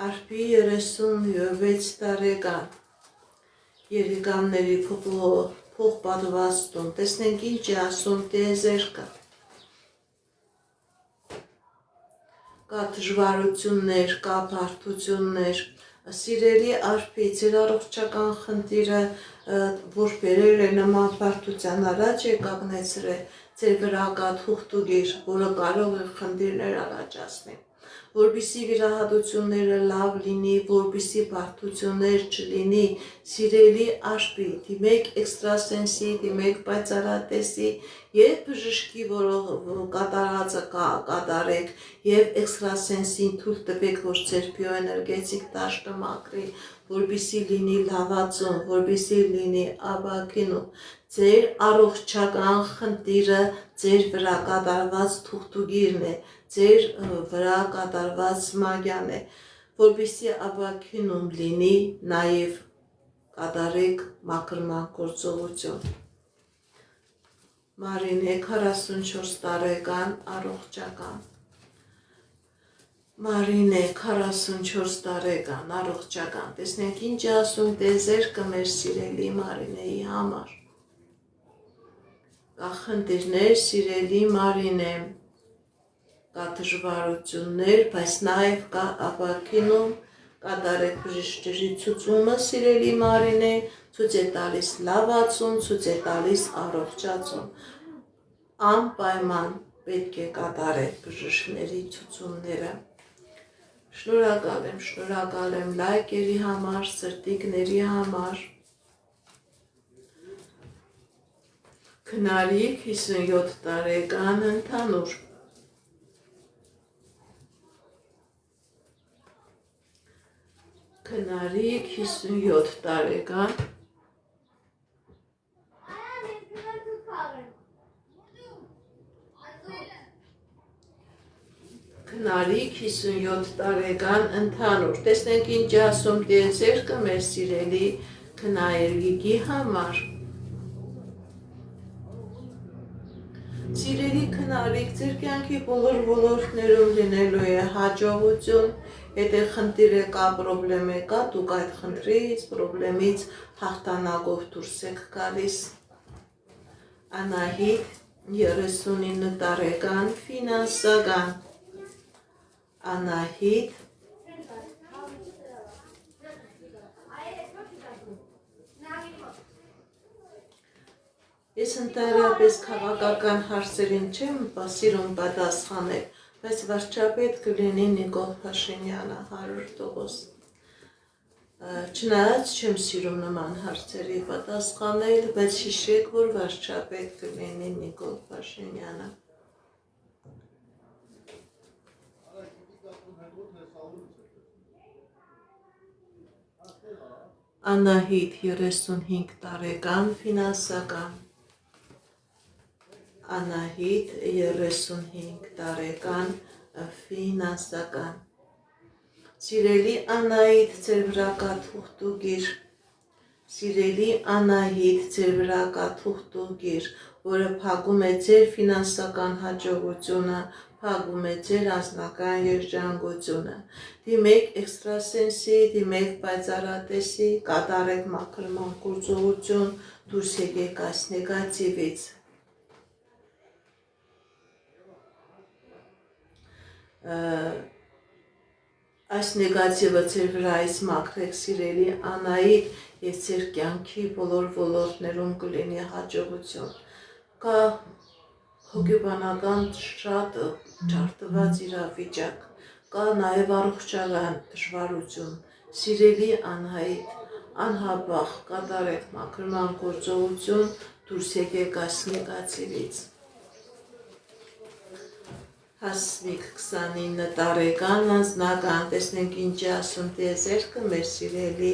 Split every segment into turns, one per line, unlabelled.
Արփի 36 տարեկան երեկանների փոխպատվաստում, տեսնենք ինչ է ասում տիեզերքը, կա դժվարություններ, կա բարդություններ, սիրելի արփի, ձեր առողջական խնդիրը, որ բերել է նման բարդության առաջ է կանգնեցրել, ձեր վրա կա թուղթուգիր, որը կարող է խնդիրներ առաջացնել, որպեսզի վիրահատությունները լավ լինի, որպեսզի բարդություններ չլինի, սիրելի արփի, դիմեք էքստրասենսի, դիմեք պայծառատեսի եւ բժշկի, որ կատարածը կատարեք եւ էքստրասենսին թույլ տվեք, որ ձեր բիոէներգետիկ դաշտը մաքրի, որպեսզի լինի լավացում, որպեսզի լինի ապակինում, ձեր առողջական խնդիրը ձեր վրա կատարված թուղթուգիրն է, ձեր վրա կատարված մագյան է, որպեսզի ապակինում լինի, նաև կատարեք մաքրման գործողություն։ Մարինե 44 տարեկան առողջական։ Մարինե 44 տարեկան առողջական։ Տեսնենք ինչ ասում տիեզերքը մեր սիրելի Մարինեի համար։ Կա խնդիրներ, սիրելի Մարինե, կա դժվարություններ, բայց նաև կա ապակինում, կատարեք բժշկի ցուցումը, սիրելի Մարինե, ցույց է տալիս լավացում, ցույց է տալիս առողջացում։ Անպայման պետք է կատարեք բժշկների ցուցումները։ Շնորհակալ եմ լայքերի համար, սրտիկների համար։ Քնարիք 57 տարեկան ընդհանուր։ Քնարիք 57 տարեկան։ Քնարիք 57 տարեկան ընդհանուր։ Տեսնենք ինչ ասում տիեզերքը մեր սիրելի քնարիքի համար։ Սիրելի քնարիք, ձեր կյանքի բոլոր ոլորտներում լինելու է հաջողություն, եթե խնդիր է կա, պրոբլեմ է կա, դուք այդ խնդրից, պրոբլեմից հաղթանակով դուրս եք գալիս։ Անահիտ 39 տարեկան ֆինանսական։ Անահիտ Ես ընդհանրապես քաղաքական հարցերին չեմ սիրում պատասխանել, բայց վարչապետ կլինի Նիկոլ Փաշինյանը 100%։ Չնայած չեմ սիրում նման հարցերի պատասխանել, բայց հիշեք, որ վարչապետ կլինի Նիկոլ Փաշինյանը։ Անահիտ 35 տարեկան ֆինանսական։ Անահիտ 35 տարեկան ֆինանսական։ Սիրելի Անահիտ, ձեր վրա կա թուղթուգիր։ Սիրելի Անահիտ, ձեր վրա կա թուղթուգիր, որը փակում է ձեր ֆինանսական հաջողությունը, փակում է ձեր անձնական երջանկությունը։ Դիմեք էքստրասենսի, դիմեք պայծառատեսի, կատարեք մաքրման գործողություն, դուրս եկեք այս նեգատիվից։ Այս նեգատիվը ձեր վրայից մաքրեք, սիրելի Անահիտ, եւ ձեր կյանքի բոլոր ոլորտներում կլինի հաջողություն։ Կա հոգեբանական շատ ջարդված իրավիճակ, կա նաեւ առողջական դժվարություն։ Սիրելի Անահիտ, անհապաղ կատարեք մաքրման գործողություն, դուրս եկեք այս նեգատիվից։ Հասմիկ 29 տարեկան անձնական, տեսնենք ինչ է ասում տիեզերքը մեր սիրելի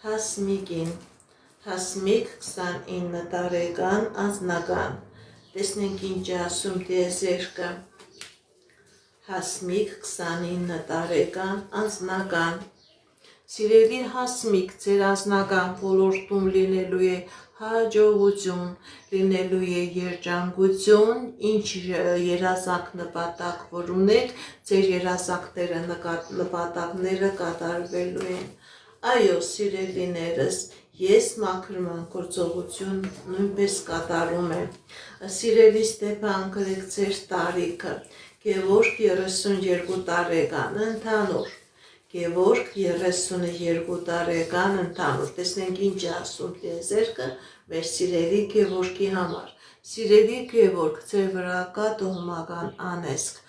Հասմիկին։ Հասմիկ 29 տարեկան անձնական, տեսնենք ինչ է ասում տիեզերքը։ Հասմիկ 29 տարեկան անձնական։ Սիրելի Հասմիկ, ձեր անձնական ոլորտում լինելու է հաջողություն, լինելու է երջանկություն, ինչ երազանք նպատակ որ ունեք, ձեր երազանքները նպատակները կատարվելու են։ Այո, սիրելիներս, ես մաքրման գործողություն նույնպես կատարում եմ։ Սիրելի Ստեփան, գրեք ձեր տարիքը, Գևորգ 32 տարեկան, ընդհանուր։ Գևորգ 32 տարեկան ընդհանուր, տեսնենք ինչ է ասում տիեզերքը մեր սիրելի Գևորգի համար։ Սիրելի Գևորգ, ձեր վրա կա տոհմական անեծք,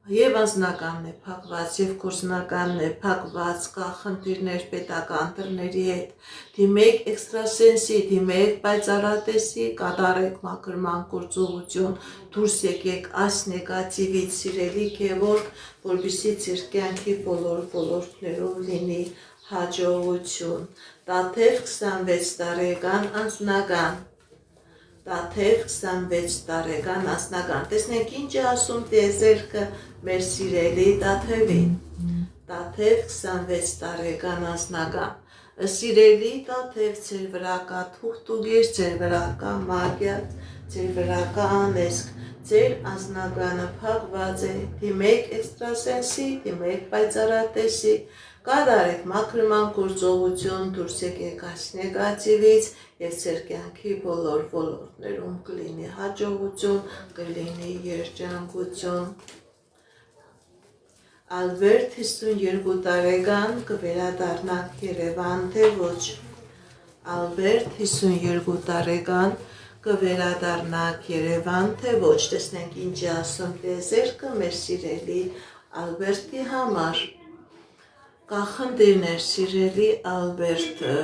եւ անձնականն է փակված, եւ գործնականն է փակված, կա խնդիրներ պետական դռների հետ, դիմեք էքստրասենսի, դիմեք պայծառատեսի, կատարեք մաքրման գործողություն, դուրս եկեք այս նեգատիվից, սիրելի Գևորգ, որպեսզի ձեր կյանքի բոլոր ոլորտներում լինի հաջողություն։ Տաթև 26 տարեկան անձնական, Տաթև 26 տարեկան անձնական, տեսնենք ինչ է ասում տիեզերքը մեր սիրելի Տաթևին։ Տաթև 26 տարեկան անձնական, սիրելի Տաթև, ձեր վրա կա թուղթուգիր, ձեր վրա կա մագիա, ձեր վրա կա անեծք, ձեր անձնականը փակված է, դիմեք էքստրասենսի, դիմեք պայծառատեսի, կատարեք մաքրման գործողություն, դուրս եկեք այս նեգատիվից եւ ձեր կյանքի բոլոր ոլորտներում կլինի հաջողություն, կլինի երջանկություն։ Ալբերտ 52 տարեկան, կվերադառնաք Երևան, թե ոչ։ Ալբերտ 52 տարեկան, կվերադառնաք Երևան, թե ոչ, տեսնենք ինչ է ասում տիեզերքը մեր սիրելի Ալբերտի համար։ Կա խնդիրներ, սիրելի Ալբերտը,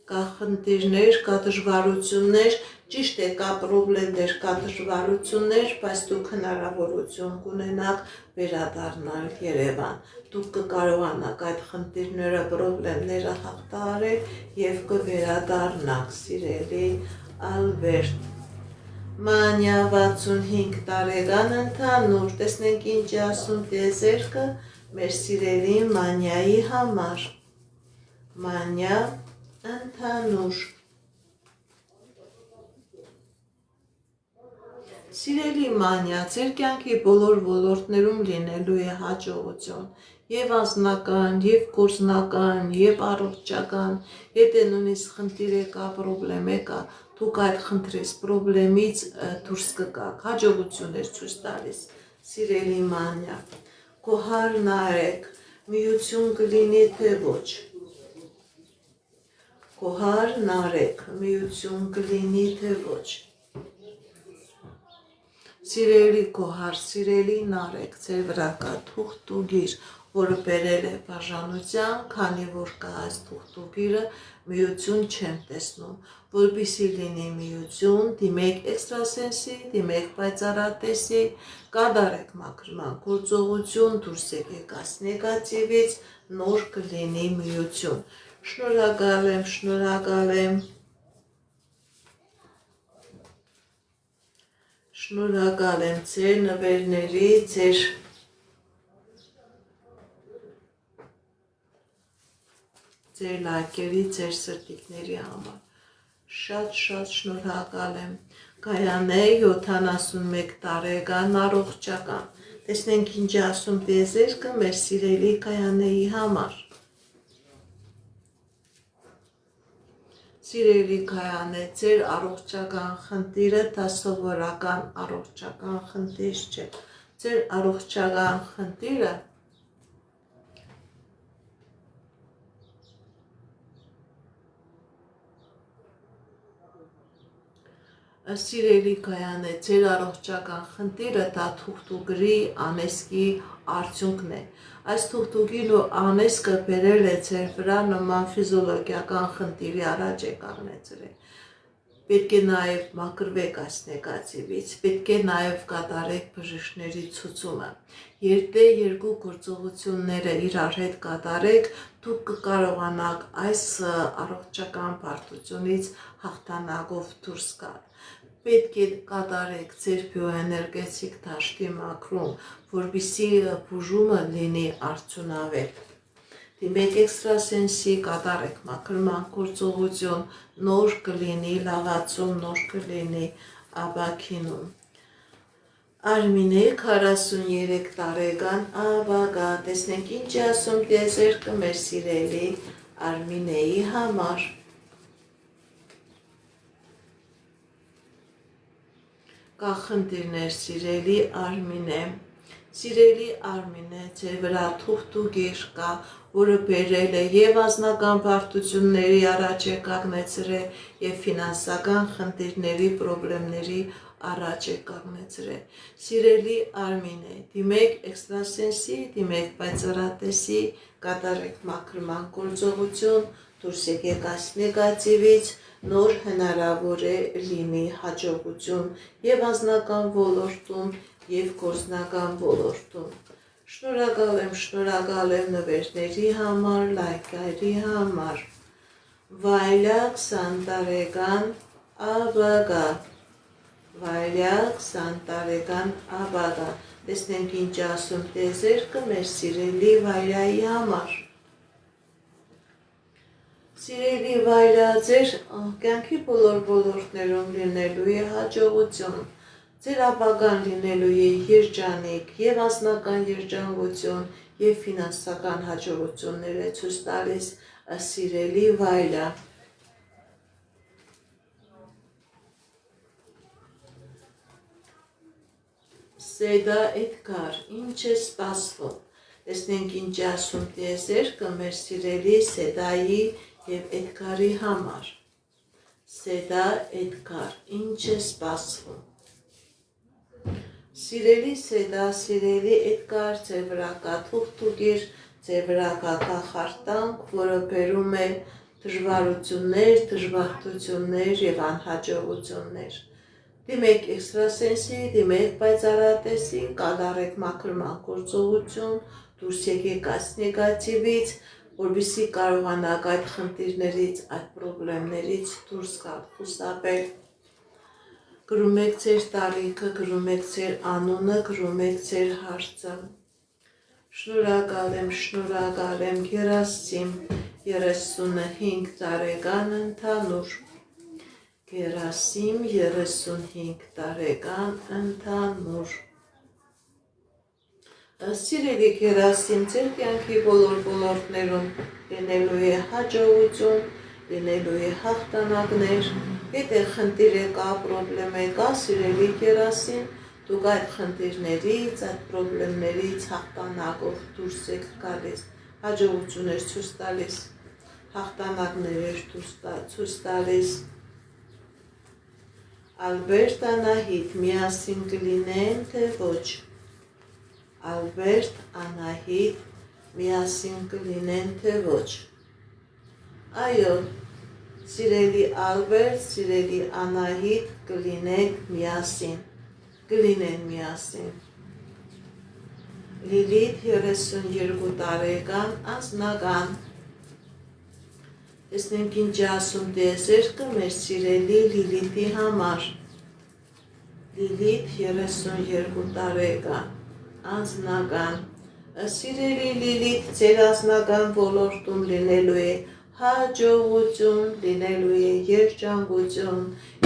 կա խնդիրներ, կա դժվարություններ, ճիշտ է, կա պրոբլեմներ, կա դժվարություններ, բայց դուք հնարավորություն կունենաք վերադառնալ Երևան։ Դուք կկարողանաք այդ խնդիրները, պրոբլեմները հաղթահարել եւ կվերադառնաք, սիրելի Ալբերտ։ Մանյա 65 տարեկան ընդհանուր, տեսնենք ինչ է ասում տիեզերքը մեր սիրելի Մանյայի համար։ Մանյա ընդհանուր, սիրելի Մանյա, ձեր կյանքի բոլոր ոլորտներում լինելու է հաջողություն, եւ անձնական, եւ գործնական, եւ առողջական, եթե նույնիսկ խնդիր եկա, պրոբլեմ եկա, դուք այդ խնդրից, պրոբլեմից դուրս կգաք, հաջողություն է ցույց տալիս, սիրելի Մանյա, գոհարն արեք, միություն կլինի թե ոչ։ Գոհարն արեք, միություն կլինի թե ոչ։ Սիրելի գոհար, սիրելի նարեկ, ձեր վրա կա թուղթուգիր, որը բերել է բաժանության, քանի որ կա այս թուղթուգիրը, միություն չեմ տեսնում, որպեսզի լինի միություն, դիմեք էքստրասենսի, դիմեք պայծառատեսի, կատարեք մաքրման գործողություն, դուրս եկեք այս նեգատիվից, նոր կլինի միություն։ Շնորհակալ եմ, շնորհակալ եմ։ Շնորհակալ եմ ձեր նվերների, ձեր լայքերի, ձեր սրտիկների համար։ Շատ շնորհակալ եմ։ Գայանե 71 տարեկան առողջական։ Տեսնենք ինչ ասում տիեզերքը մեր սիրելի Գայանեի համար։ Սիրելի Գայանե, ձեր առողջական խնդիրը դա սովորական առողջական խնդիր չէ։ Ձեր առողջական խնդիրը Սիրելի Գայանե, ձեր առողջական խնդիրը դա թուղթուգրի անեծքի արդյունքն է։ Այս թուղթուգիրն ու անեծքը բերել է ձեր վրա նման ֆիզիոլոգիական խնդիրի առաջ է կանգնեցրել։ Պետք է նաև մաքրվեք այս նեգատիվից, պետք է նաև կատարեք բժիշկների ցուցումը։ Եթե երկու գործողությունները իրար հետ կատարեք, դուք կկարողանաք այս առողջական բարդությունից հաղթանակով դուրս գալ։ Պետք է կատարեք ձեր բիոէներգետիկ դաշտի մաքրում, որպեսզի բուժումը լինի արդյունավետ։ դիմեք էքստրասենսի, կատարեք մաքրման գործողություն, նոր կլինի լավացում, նոր կլինի ապաքինում։ Արմինե 43 տարեկան աբագա, տեսնենք ինչ ասում տիեզերքը մեր սիրելի Արմինեի համար։ Կա խնդիրներ սիրելի Արմինե, ձեր վրա թուղթուգիր կա, որը բերել է և անձնական բարդությունների առաջ է կանգնեցրել և ֆինանսական խնդիրների, պրոբլեմների առաջ է կանգնեցրել։ Սիրելի Արմինե, դիմեք էքստրասենսի, դիմեք պայծառատեսի, կատարեք մաքրման գործողություն, դուրս եկեք այս նեգատիվից, նոր հնարավոր է լինի հաջողություն և անձնական ոլորտում, և գործնական ոլորտում։ Շնորհակալ եմ նվերների համար, լայքերի համար։ Վայլյա 20 տարեկան աբագա, տեսնենք ինչ ասում տիեզերքը մեր սիրելի Վայլյայի համար։ Սիրելի Վայլյա, ձեր կյանքի բոլոր ոլորտներում լինելու է հաջողություն, ձեր ապագան լինելու է երջանիկ և անձնական երջանկություն և ֆինանսական հաջողություններ է ցույց տալիս սիրելի Վայլյա։ Սեդա Էդգար, ինչ է սպասվում, տեսնենք ինչ ասում տիեզերքը մեր սիրելի Սեդայի և Էդգարի համար։ Սեդա Էդգար, ինչ է սպասվում։ Սիրելի Սեդա, սիրելի Էդգար, ձեր վրա կա թուղթուգիր, ձեր վրա կա կախարդանք, որը բերում է դժվարություններ, դժբախտություններ և անհաջողություններ։ Դիմեք էքստրասենսի, դիմեք պայծառատեսի, կատարեք մաքրման գործողություն, դուրս եկեք այս նեգատիվից, որպեսզի կարողանաք այդ խնդիրներից, այդ պրոբլեմներից դուրս գալ, խուսափել։ Գրում եք ձեր տարիքը, գրում եք ձեր անունը, գրում եք ձեր հարցը։ Շնորհակալ եմ Գերասիմ 35 տարեկան ընդհանուր։ Գերասիմ 35 տարեկան ընդհանուր։ Սիրելի Գերասիմ, ձեր կյանքի բոլոր ոլորտներում լինելու է հաջողություն, լինելու է հաղթանակներ, եթե խնդիր է կա, պրոբլեմ է կա, սիրելի Գերասիմ, դուք այդ խնդիրներից, այդ պրոբլեմներից հաղթանակով դուրս եք գալիս, հաջողություններ ցույց տալիս, հաղթանակներ ցույց տալիս։ Ալբերտ Անահիտ, միասին կլինեն, թե ոչ։ Ալբերտ Անահիտ, միասին կլինեն, թե ոչ։ Այո, սիրելի Ալբերտ, սիրելի Անահիտ, կլինեն միասին։ Լիլիթ 32 տարեկան անձնական, տեսնենք ինչ ասում տիեզերքը մեր սիրելի Լիլիթի համար։ Լիլիթ 32 տարեկան անձնական, սիրելի Լիլիթ, ձեր անձնական ոլորտում լինելու է հաջողություն, լինելու է երջանկություն,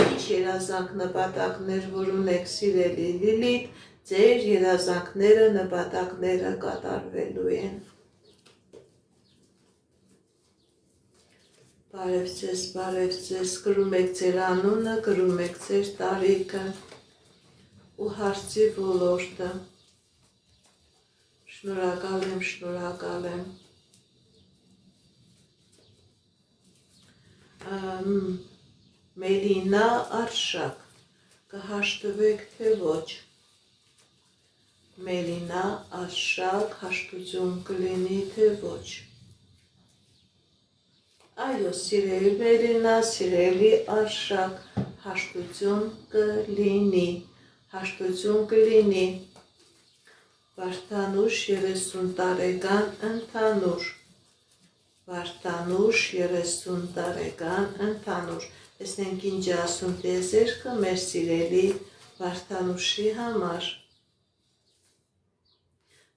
ինչ երազանք նպատակներ, որ ունեք սիրելի Լիլիթ, ձեր երազանքները, նպատակները կատարվելու են։ Բարև ձեզ, գրում եք ձեր անունը, գրում եք ձեր տարիքը ու հարցի ոլորտը։ Շնորհակալ եմ։ Մելինա Արշակ, կհաշտվեք թե ոչ։ Մելինա Արշակ, հաշտություն կլինի թե ոչ։ Այո, սիրելի Մելինա, սիրելի Արշակ, հաշտություն կլինի։ Վարդանուշ 30 տարեկան ընդհանուր։ Վարդանուշ 30 տարեկան ընդհանուր։ Տեսնենք ինչ ասում տիեզերքը մեր սիրելի Վարդանուշի համար։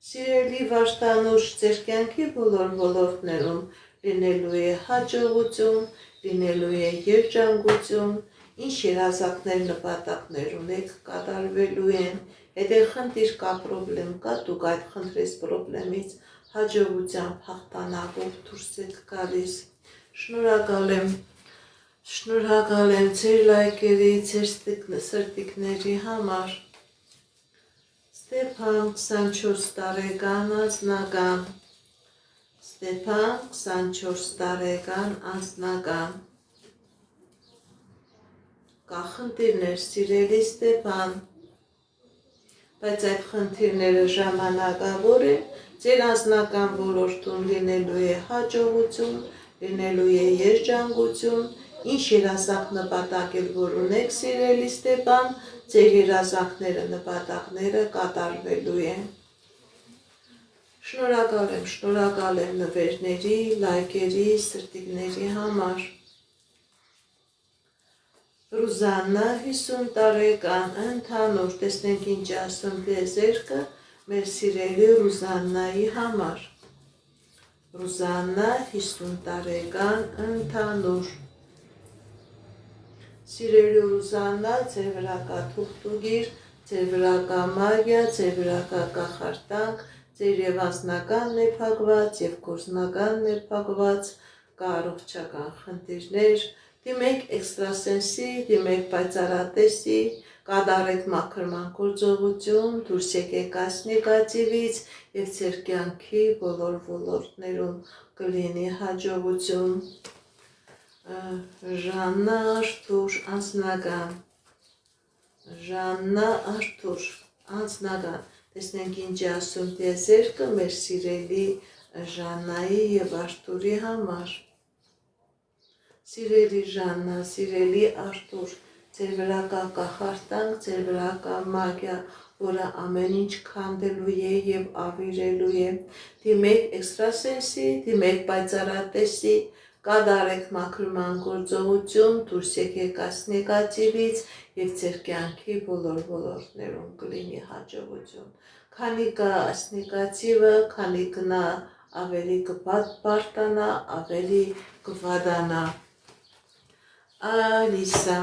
Սիրելի վարդանուշ, ձեր կյանքի բոլոր ոլորտներում լինելու է հաջողություն, լինելու է երջանկություն, ինչ երազանքներ, նպատակներ ունեք, կատարվելու են, եթե խնդիր կա, պրոբլեմ կա, դուք այդ խնդրես պրոբլեմից հաջողությամբ հաղթանակով դուրս եք գալիս։ Շնորհակալ եմ ձեր լայքերի, ձեր սրտիկների համար։ Ստեփան 24 տարեկան անձնական, Ստեփան 24 տարեկան անձնական, կա խնդիրներ, սիրելի Ստեփան, բայց այդ խնդիրները ժամանակավոր են, ձեր անձնական ոլորտում լինելու է հաջողություն, լինելու է երջանկություն, ինչ երազանք նպատակ էլ որ ունեք, սիրելի Ստեփան, ձեր երազանքները, նպատակները կատարվելու են։ Շնորհակալ եմ նվերների, լայքերի, սրտիկների համար։ Ռուզաննա 50 տարեկան, ընդհանուր, տեսնենք ինչ ասում տիեզերքը մեր սիրելի Ռուզաննայի համար։ Ռուզաննա 50 տարեկան, ընդհանուր։ Սիրելի Ռուզաննա, ձեր վրա կա թուղթուգիր, ձեր վրա կա մագիա, ձեր վրա կա կախարդանք, ձեր եւ անձնականն է փակված, եւ գործնականն է փակված, կա առողջական խնդիրներ, դիմեք էքստրասենսի, դիմեք պայծառատեսի, կատարեք մաքրման գործողություն, դուրս եկեք այս նեգատիվից եւ ձեր կյանքի բոլոր ոլորտներում կլինի հաջողություն։ Ժաննա Արթուր, անձնական, Ժաննա Արթուր, անձնական, տեսնենք ինչ ասում տիեզերքը մեր սիրելի Ժաննայի եւ Արթուրի համար։ Սիրելի Ժաննա, սիրելի Արթուր, ձեր վրա կա կախարդանք, ձեր վրա կա մագիա, որը ամեն ինչ քանդելու է եւ ավիրելու է։ Դիմեք էքստրասենսի, դիմեք պայծառատեսի, կատարեք մաքրման գործողություն, դուրս եկեք այս նեգատիվից եւ ձեր կյանքի բոլոր ոլորտներում կլինի հաջողություն։ Քանի կա այս նեգատիվը, քանի գնա ավելի կբարտանա, ավելի կվադանա։ Ալիսա,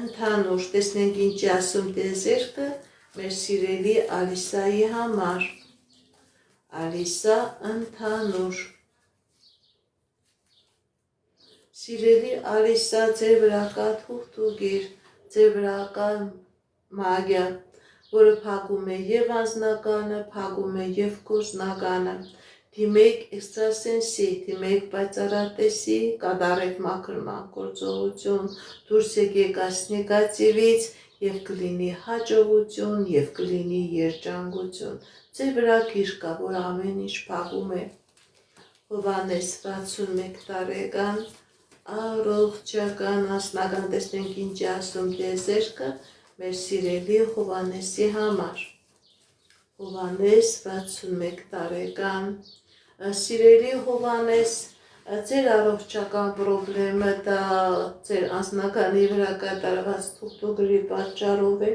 ընդհանուր, տեսնենք ինչ ասում տիեզերքը մեր սիրելի Ալիսայի համար։ Ալիսա, ընդհանուր։ Սիրելի Ալիսա, ձեր վրա կա թուղթուգիր, ձեր վրա կա մագիա, որը փակում է եւ անձնականը, փակում է եւ գործնականը։ Դիմեք էքստրասենսի, դիմեք պայծառատեսի, կատարեք մաքրման գործողություն, դուրս եկեք այս նեգատիվից եւ կլինի հաջողություն եւ կլինի երջանկություն։ Ձեր վրա գիրք կա, որ ամեն ինչ փակում է։ Հովհաննես 61 տարեկան, առողջական անձնական, տեսնենք ինչ ասում տիեզերքը մեր սիրելի Հովհաննեսի համար։ Հովհաննես 61 տարեկան, սիրելի Հովհաննես, ձեր առողջական պրոբլեմը դա ձեր անձնականի վրա կատարված թուղթուգրի պատճառով է,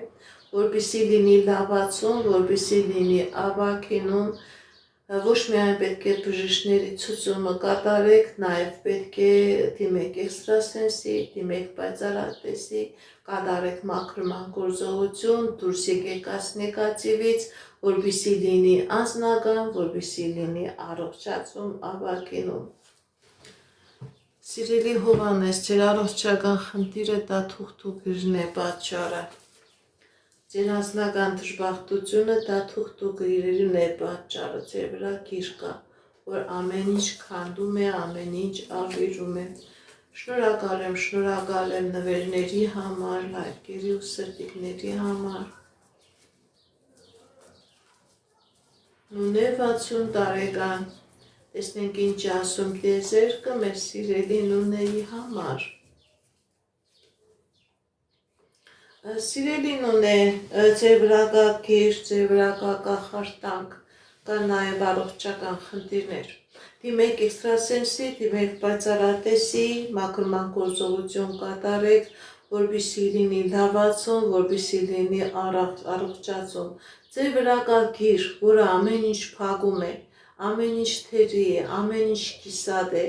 որպեսզի լինի լավացում, որպեսզի լինի ավագինում, ոչ միայն պետք է բժիշկների ցուցումը կատարեք, նաև պետք է դիմեք էքստրասենսի, դիմեք պայծառատեսի, կատարեք մաքրման գործողություն, դուրս եկեք այս նեգատիվից, որպեսզի լինի անձնական, որպեսզի լինի առողջացում ավագինում։ Սիրելի Հովհաննես, ձեր առողջական խնդիրը դա թուղթուգիրն է պատճառը։ Ձեր անձնական դժբախտությունը դա թուղթուգիրն է պատճառը, ձեր վրա գիրք կա, որ ամեն ինչ քանդում է, ամեն ինչ ավիրում է։ Շնորհակալ եմ նվերների համար, լայքերի ու սրտիկների համար։ Նունե 60 տարեկան, տեսնենք ինչ ասում տիեզերքը մեր սիրելի Նունեի համար։ Սիրելի Նունե, ձեր վրա կա գիրք, ձեր վրա կա կախարդանք, կա նաև առողջական խնդիրներ։ Դիմեք էքստրասենսի, դիմեք պայծառատեսի, մաքրման գործողություն կատարեք, որպեսզի լինի լավացում, որպեսզի լինի առողջացում։ Ձեր վրա կա գիր, որը ամեն ինչ փակում է, ամեն ինչ թերի է, ամեն ինչ կիսատ է,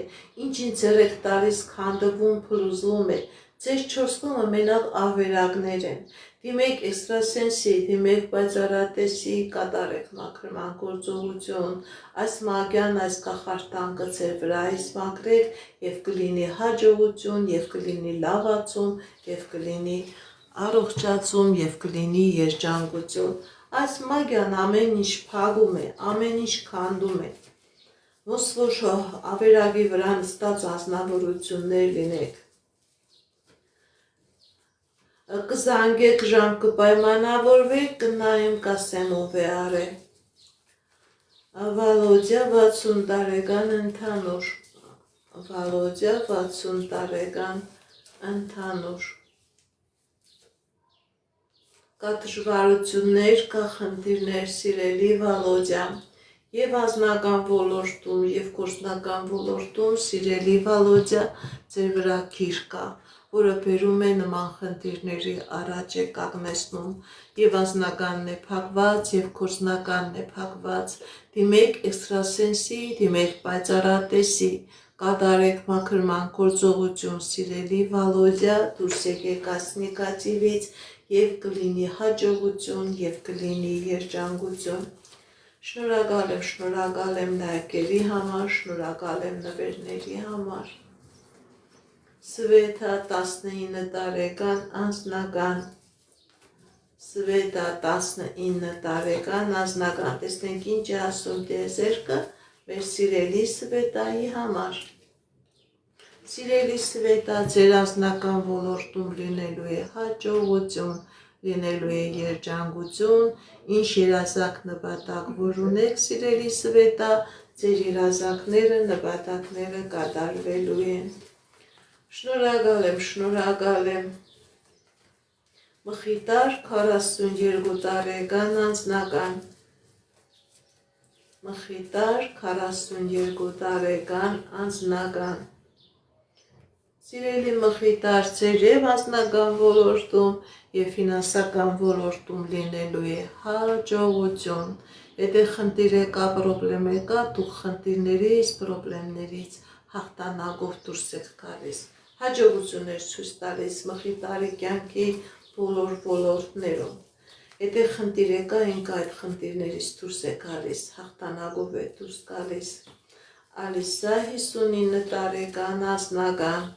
ինչ-ինչ ձեր եք տալիս քանդվում, փլուզվում է։ Ձեր 4 կողմը մենակ ավերակներ են։ Դիմեք էքստրասենսի, դիմեք պայծառատեսի, կատարեք մաքրման գործողություն, այս մագյան, այս կախարդանքը ձեր վրայից մաքրեք եւ կլինի հաջողություն, եւ կլինի լավացում, եւ կլինի առողջացում, եւ կլինի երջանկություն։ Այս մագյան ամեն ինչ փակում է, ամեն ինչ քանդում է։ Ոնց որ ավերակի վրա նստած անձնավորություններ լինեք։ Կզանգեք, ժամ կպայմանավորվեք, կնայեմ, կասեմ ով է արել։ Վալոդյա 60 տարեկան ընդհանուր։ Վալոդյա 60 տարեկան ընդհանուր։ Կա դժվարություններ, կա խնդիրներ, սիրելի Վալոդյա, եւ անձնական ոլորտում, եւ գործնական ոլորտում, սիրելի Վալոդյա, ձեր վրա գիր կա, որը բերում է նման խնդիրների առաջ է կանգնեցնում, եւ անձնականն է փակված, եւ գործնականն է փակված։ Դիմեք էքստրասենսի, դիմեք պայծառատեսի, կատարեք մաքրման գործողություն, սիրելի Վալոդյա, դուրս եկեք այս նեգատիվից եւ կլինի հաջողություն եւ կլինի երջանկություն։ Շնորհակալ եմ լայքերի համար, շնորհակալ եմ նվերների համար։ Սվետա 19 տարեկան անձնական։ Սվետա 19 տարեկան անձնական։ Տեսնենք ինչ է ասում տիեզերքը մեր սիրելի Սվետայի համար։ Սիրելի Սվետա, ձեր անձնական ոլորտում լինելու է հաջողություն, լինելու է երջանկություն, ինչ երազակ նպատակ որ ունեք, սիրելի Սվետա, ձեր երազակները, նպատակները կատարվելու են։ Շնորհակալ եմ։ Մխիտար 42 տարեկան անձնական։ Մխիտար 42 տարեկան անձնական։ Սիրելի Մխիտար, ձեր եւ անձնական ոլորտում եւ ֆինանսական ոլորտում լինելու է հաջողություն։ Եթե խնդիր կա, պրոբլեմ կա, դուք խնդիրներից, պրոբլեմներից հաղթանակով դուրս եք գալիս։ Հաջողություններ ցույց տալիս Մխիտարի կյանքի բոլոր ոլորտներում։ Եթե խնդիր կա, ինք այդ խնդիրներից դուրս է գալիս, հաղթանակով է դուրս գալիս։ Ալիսա 59 տարեկան անձնական։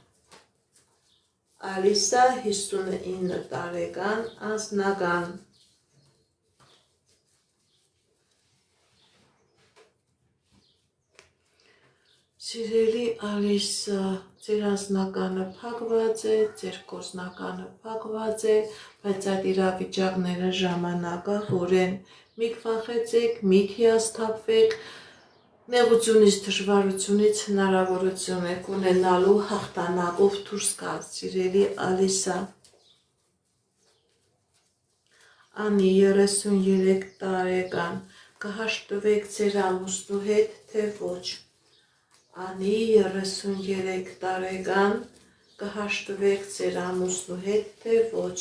Ալիսա 59 տարեկան անձնական։ Սիրելի Ալիսա, ձեր անձնականը փակված է, ձեր գործնականը փակված է, բայց այդ իրավիճակները ժամանակավոր են։ Մի քվախեցեք, մի հիասթափվեք, նեղությունից, դժվարությունից հնարավորություն եք ունենալու հաղթանակով դուրս գալ, սիրելի Ալիսա։ Անի 33 տարեկան, կհաշտվեք ձեր ամուսնու հետ, թե ոչ։ Անի 33 տարեկան, կհաշտվեք ձեր ամուսնու հետ, թե ոչ։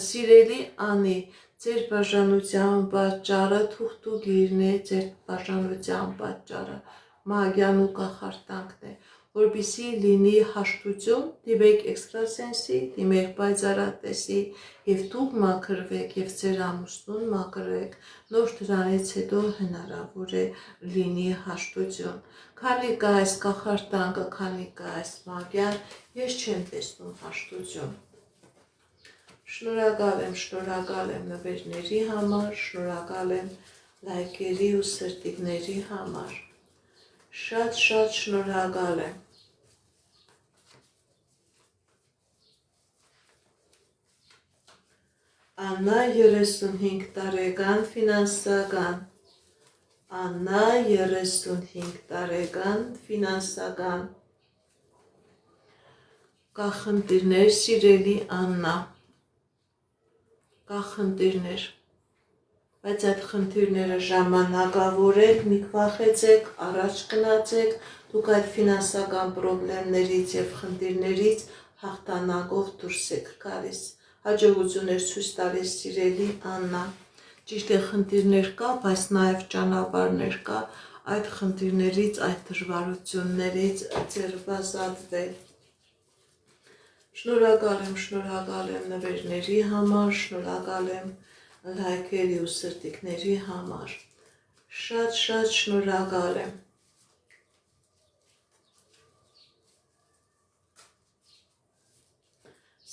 Սիրելի Անի, ձեր բաժանության պատճառը թուղթուգիրն է, ձեր բաժանության պատճառը մագյան ու կախարդանքն է, որպեսզի լինի հաշտություն, դիմեք էքստրասենսի, դիմեք պայծառատեսի եւ դուք մաքրվեք եւ ձեր ամուսնուն մաքրեք, նոր դրանից հետո հնարավոր է լինի հաշտություն։ Քանի կա այս կախարդանքը, քանի կա այս մագյան, ես չեմ տեսնում հաշտություն։ Շնորհակալ եմ նվերների համար, շնորհակալ եմ լայքերի ու սրտիկների համար։ Շատ շնորհակալ եմ։ Աննա 35 տարեկան ֆինանսական։ Աննա 35 տարեկան ֆինանսական։ Կա խնդիրներ, սիրելի Աննա։ Կա խնդիրներ, բայց այդ խնդիրները ժամանակավոր են, մի քվախեցեք, առաջ գնացեք, դուք այդ ֆինանսական պրոբլեմներից եւ խնդիրներից հաղթանակով դուրս եք գալիս։ Հաջողություններ ցույց տալիս սիրելի Աննա։ Ճիշտ է, խնդիրներ կա, բայց նաև ճանապարհներ կա այդ խնդիրներից, այդ դժվարություններից ձերբազատվել։ Շնորհակալ եմ նվերների համար, շնորհակալ եմ լայքերի ու սրտիկների համար։ Շատ շնորհակալ եմ։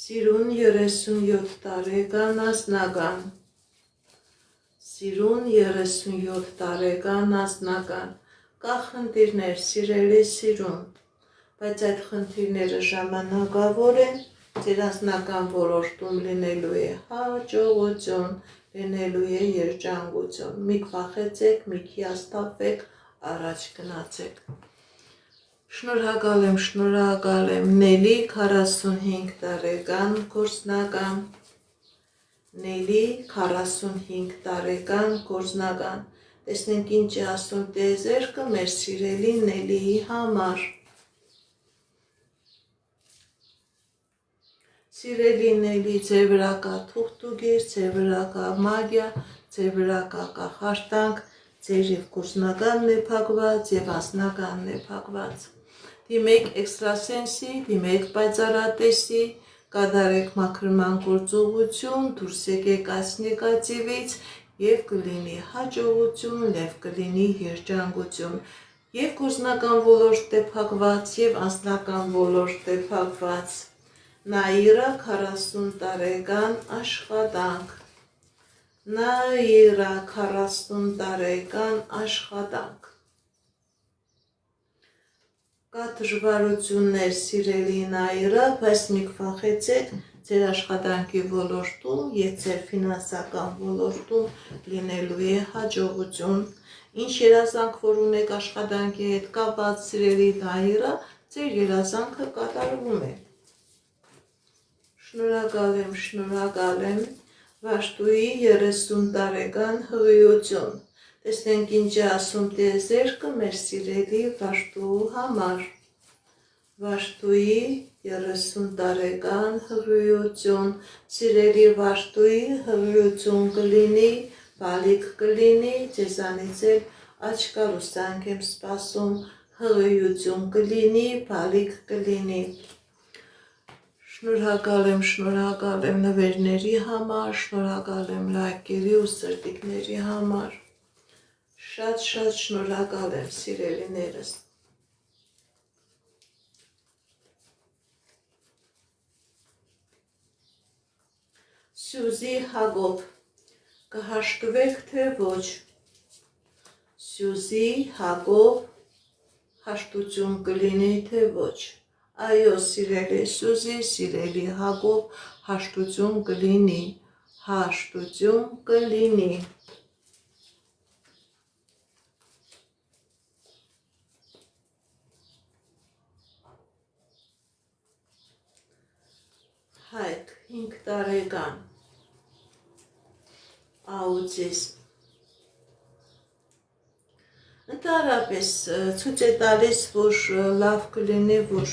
Սիրուն 37 տարեկան Ազնական։ Սիրուն 37 տարեկան Ազնական։ Կա խնդիրներ, սիրելի Սիրուն, բայց այդ խնդիրները ժամանակավոր են, ձեր անձնական ոլորտում լինելու է հաջողություն, լինելու է երջանկություն։ Մի վախեցեք, մի հիասթափվեք, առաջ գնացեք։ Շնորհակալ եմ Նելի 45 տարեկան գործնական։ Նելի 45 տարեկան գործնական։ Տեսնենք ինչ է ասում տիեզերքը մեր սիրելի Նելիի համար։ Սիրելի Նելի, ձեր վրա կա թուղթուգիր, ձեր վրա կա մագիա, ձեր վրա կա կախարդանք, ձեր եւ գործնականն է փակված եւ անձնականն է փակված։ Դիմեք էքստրասենսի, դիմեք պայծառատեսի, կատարեք մաքրման գործողություն, դուրս եկեք այս նեգատիվից եւ կլինի հաջողություն, եւ կլինի երջանկություն։ Եվ գործնական ոլորտ է փակված, եւ անձնական ոլորտ է փակված։ Նաիրա 40 տարեկան աշխատանք։ Նաիրա 40 տարեկան աշխատանք։ Կա դժվարություններ, սիրելի Նաիրա, բայց մի վախեցեք, ձեր աշխատանքի ոլորտում եւ ձեր ֆինանսական ոլորտում լինելու է հաջողություն։ Ինչ երազանք որ ունեք աշխատանքի հետ կապված, սիրելի Նաիրա, ձեր երազանքը կատարվում է։ Շնորհակալ եմ Վաշտուի 30 տարեկան հղիություն։ Տեսնենք ինչ է ասում տիեզերքը մեր սիրելի Վաշտու համար։ Վաշտուի 30 տարեկան հղիություն։ Սիրելի Վաշտուի հղիություն կլինի, բալիկ կլինի, ձեզանից էլ աչքարուսանք եմ սպասում, հղիություն կլինի, բալիկ կլինի։ Շնորհակալ եմ նվերների համար, շնորհակալ եմ լայքերի ու սրտիկների համար։ Շատ շնորհակալ եմ, սիրելիներս։ Սյուզի Հակոբ, կհաշտվեք թե ոչ։ Սյուզի Հակոբ, հաշտություն կլինի թե ոչ։ Այո, սիրելի Սյուզի, սիրելի Հակոբ, հաշտություն կլինի, հաշտություն կլինի։ Հայկ 5 տարեկան աուտիզմ։ Ընդհանրապես ցույց է տալիս, որ լավ կլինի, որ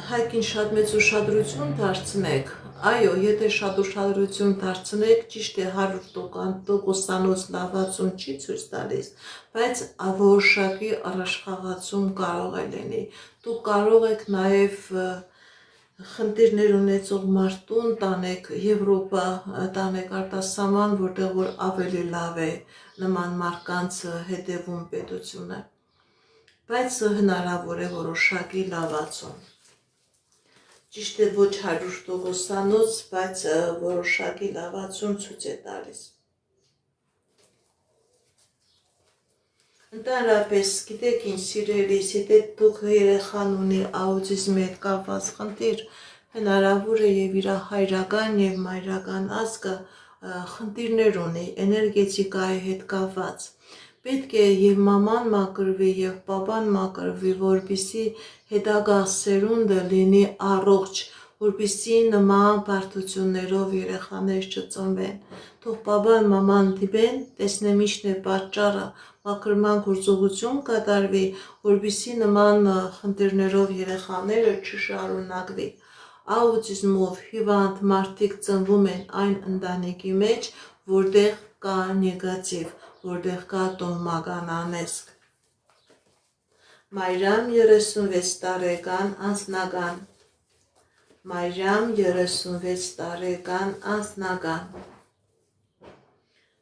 Հայկին շատ մեծ ուշադրություն դարձնեք։ Այո, եթե շատ ուշադրություն դարձնեք, ճիշտ է 100% լավացում չի ցույց տալիս, բայց որոշակի առաջխաղացում կարող է լինի։ Դուք կարող եք նաև խնդիրներ ունեցող մարդուն տանեք Եվրոպա, տանեք արտասահման, որտեղ որ ավելի լավ է նման մարդկանց հետևում պետությունը, բայց հնարավոր է որոշակի լավացում։ Ճիշտ է ոչ 100%, բայց որոշակի լավացում ցույց է տալիս։ Ընդհանրապես, գիտեք ինչ սիրելիս, եթե դուք երեխան ունի աուտիզմի հետ կապված խնդիր, հնարավոր է եւ իր հայրական եւ մայրական ազգը խնդիրներ ունի էներգետիկայի հետ կապված։ Պետք է եւ մաման մաքրվի եւ պապան մաքրվի, որպեսզի հետագա սերունդը լինի առողջ, որպեսզի նման բարդություններով երեխաներ չծնվեն։ Թող բաբան մաման դիպեն, տեսնեմ ինչն է պատճառը, մաքրման գործողություն կատարվի, որպեսզի նման խնդիրներով երեխաները չշարունակվի։ Աուտիզմով հիվանդ մարդիկ ծնվում են այն ընտանիքի մեջ, որտեղ կա նեգատիվ, որտեղ կա տոհմական անեծք։ Մայրամ 36 տարեկան անձնական։ Մայրամ 36 տարեկան անձնական։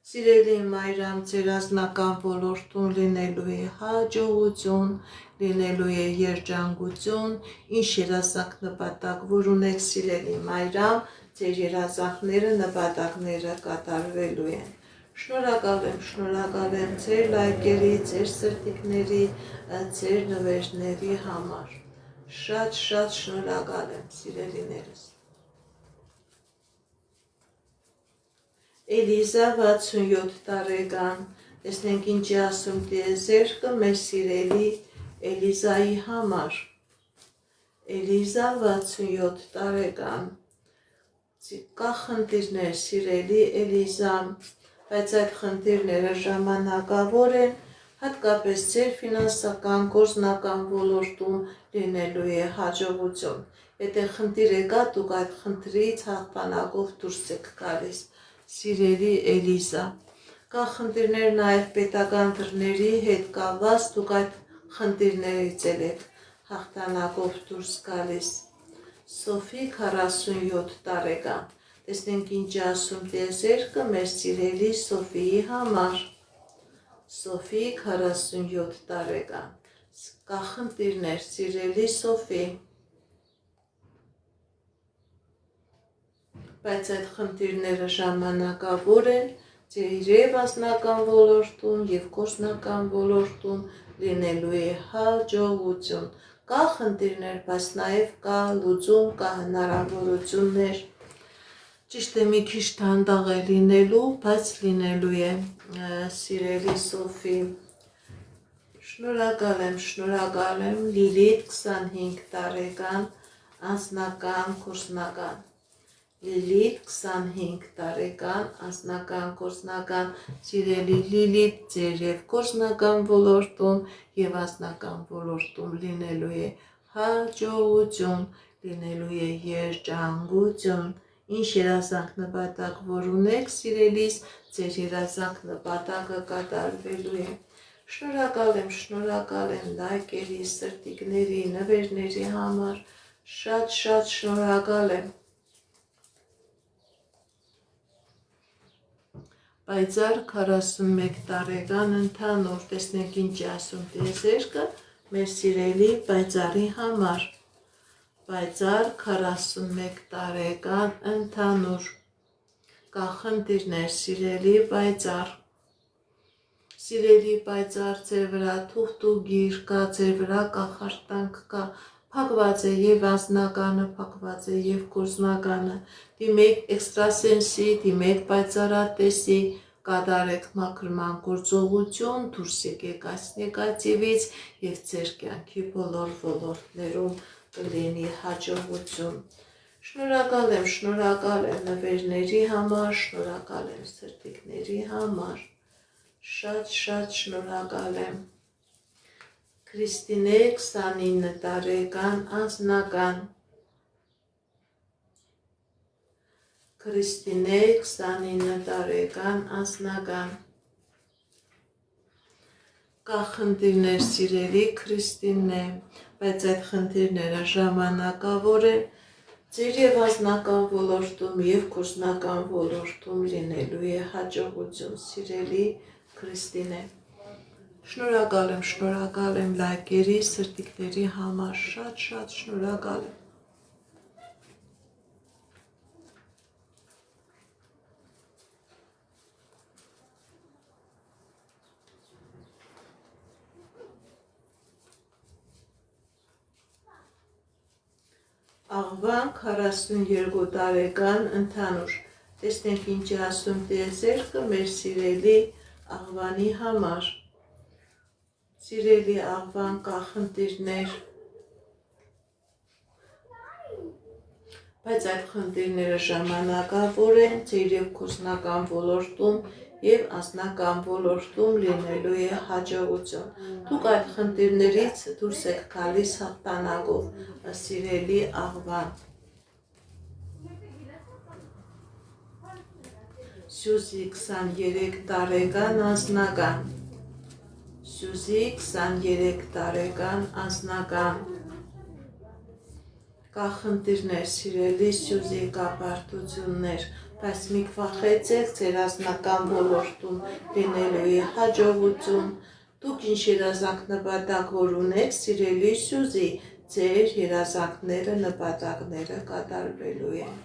Սիրելի Մայրամ, ձեր անձնական ոլորտում լինելու է հաջողություն, լինելու է երջանկություն, ինչ երազանք նպատակ, որ ունեք սիրելի Մայրամ, ձեր երազանքները, նպատակները կատարվելու են։ Շնորհակալ եմ ձեր լայքերի, ձեր սրտիկների, ձեր նվերների համար։ Շատ շնորհակալ եմ, սիրելիներս։ Էլիզա 67 տարեկան, տեսնենք ինչ է ասում տիեզերքը մեր սիրելի Էլիզայի համար։ Էլիզա 67 տարեկան, կա խնդիրներ սիրելի Էլիզա, բայց այդ խնդիրները ժամանակավոր են, հատկապես ձեր ֆինանսական, գործնական ոլորտում լինելու է հաջողություն։ Եթե խնդիր եկա, դուք այդ խնդրից հաղթանակով դուրս եք գալիս, սիրելի Էլիզա։ Կա խնդիրներ նաև պետական դռների հետ կապված, դուք այդ խնդիրներից եք հաղթանակով դուրս գալիս։ Սոֆի 47 տարեկան, տեսնենք ինչ է ասում տիեզերքը մեր սիրելի Սոֆիի համար։ Սոֆի 47 տարեկան, կա խնդիրներ սիրելի Սոֆի, բայց այդ խնդիրները ժամանակավոր են, ձեր եւ անձնական ոլորտում եւ գործնական ոլորտում լինելու է հաջողություն։ Կա խնդիրներ, բայց նաև կա լուծում, կա հնարավորություններ։ Ճիշտ է, մի քիչ դանդաղ է լինելու, բայց լինելու է, սիրելի Սոֆի։ Շնորհակալ եմ, Լիլիթ 25 տարեկան, անձնական, գործնական։ Լիլիթ 25 տարեկան, անձնական, գործնական, սիրելի Լիլիթ, ձեր եւ գործնական ոլորտում եւ անձնական ոլորտում լինելու է հաջողություն, լինելու է երջանկություն, ինչ երազանք նպատակ որ ունեք սիրելիս, ձեր երազանք նպատակը կատարվելու է։ Շնորհակալ եմ լայքերի, սրտիկների, նվերների համար, շատ շնորհակալ եմ։ Պայծառ 41 տարեկան ընդհանուր, տեսնենք ինչ է ասում տիեզերքը մեր սիրելի պայծառի համար։ Պայծառ 41 տարեկան ընդհանուր, կա խնդիրներ սիրելի պայծառ։ Սիրելի պայծառ, ձեր վրա թուղթուգիր կա, ձեր վրա կախարդանք կա, փակված է եւ անձնականը, փակված է եւ գործնականը, դիմեք էքստրասենսի, դիմեք պայծառատեսի, կատարեք մաքրման գործողություն, դուրս եկեք այս նեգատիվից եւ ձեր կյանքի բոլոր ոլորտներում կլինի հաջողություն։ Շնորհակալ եմ նվերների համար, շնորհակալ եմ սրտիկների համար, շատ շնորհակալ եմ։ Քրիստինե 29 տարեկան, անձնական։ Քրիստինե 29 տարեկան, անձնական։ Կա խնդիրներ սիրելի Քրիստինե, բայց այդ խնդիրները ժամանակավոր են, ձեր եւ անձնական ոլորտում եւ գործնական ոլորտում լինելու է հաջողություն, սիրելի Քրիստինե։ Շնորհակալ եմ լայքերի, սրտիկների համար, շատ շնորհակալ եմ։ Աղվան 42 տարեկան ընդհանուր, տեսնենք ինչ է ասում տիեզերքը մեր սիրելի Աղվանի համար։ Սիրելի Աղվան, կա խնդիրներ, բայց այդ խնդիրները ժամանակավոր են ձեր և գործնական ոլորտում և անձնական ոլորտում լինելու է հաջողություն։ Դուք այդ խնդիրներից դուրս եք գալիս հաղթանակով, սիրելի աղվան։ Սյուզի 23 տարեկան անձնական։ Սյուզի 23 տարեկան անձնական։ Կա խնդիրներ, սիրելի Սյուզի, կա բարդություններ, բայց մի վախեցեք, ձեր անձնական ոլորտում լինելու է հաջողություն։ Դուք ինչ երազանք նպատակ որ ունեք, սիրելի Սյուզի, ձեր երազանքները, նպատակները կատարվելու են։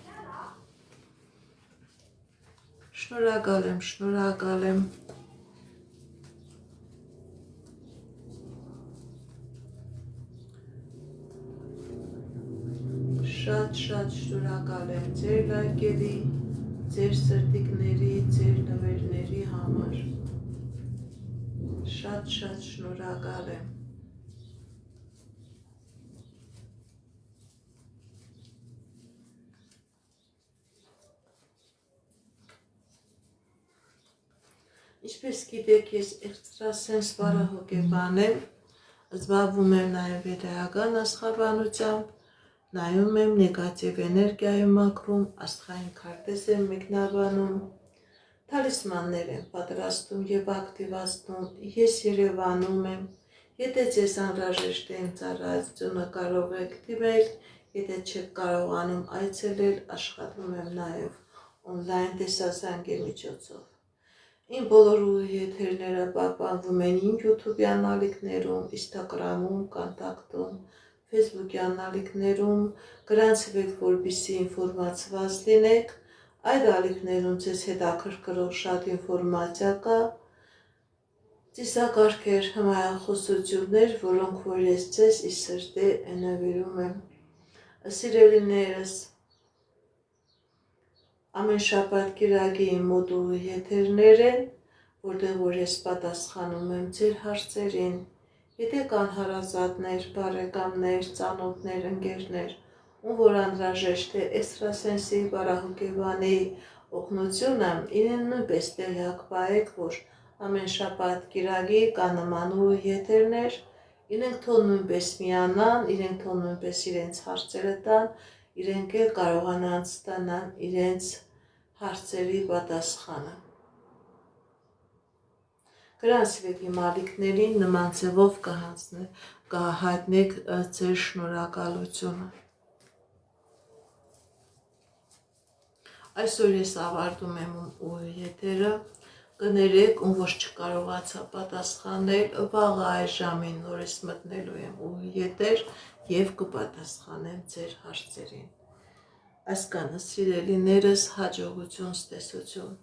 Շնորհակալ եմ։ Շատ շնորհակալ եմ ձեր լայքերի, ձեր սրտիկների, ձեր նվերների համար։ Շատ շնորհակալ եմ։ Ինչպես գիտեք, ես էքստրասենս բարահոգեբան եմ, զբաղվում եմ նաև հետագան աստղաբանությամբ, նայում եմ նեգատիվ էներգիայի մաքրում, աստղային քարտեզ եմ մեկնաբանում, թալիսմաններ եմ պատրաստում և ակտիվացնում, ես Երևանում եմ, եթե ձեզ անհրաժեշտ է իմ ծառայությունը կարող եք դիմել, եթե չեք կարողանում այցելել, աշխատում եմ նաև օնլայն տեսազանգի միջոցով։ Իմ բոլոր եթերները պահպանվում են իմ յութուբյան ալիքներում, ինստագրամում, կոնտակտում, ֆեյսբուքյան ալիքներում, գրանցվեք, որպեսզի ինֆորմացված լինեք, այդ ալիքներում ձեզ հետաքրքրող շատ ինֆորմացիա կա, ծիսակարգեր, հմայախոսություններ, որոնք որ ես ձեզ ի սրտե նվիրում եմ։ Սիրելիներս, ամեն շաբաթ կիրակի իմ մոդուլի եթերներ են, որտեղ որ ես պատասխանում եմ ձեր հարցերին։ Եթե կան հարազատներ, բարեկամներ, ծանոթներ, ընկերներ, ում որ անհրաժեշտ է էքստրասենսի բարահոգեբանի օգնությունը, իրեն նույնպես տեղյակ պահեք, որ ամեն շաբաթ կիրակի կա նմանուր եթերներ, իրենք թող նույնպես միանան, իրենք թող նույնպես իրենց հարցերը տան, իրենք էլ կարողանան ստանալ իրենց հարցերի պատասխանը։ Գրանցվեք իմ ալիքներին, նման ձևով կհայտնեք ձեր շնորհակալությունը։ Այսօր ես ավարտում եմ եթերը, կներեք, ում որ չկարողացա պատասխանել, վաղը այս ժամին նորից մտնելու եմ եթեր և կպատասխանեմ ձեր հարցերին։ Այսքանը, սիրելիներս, հաջողություն, ստեսություն։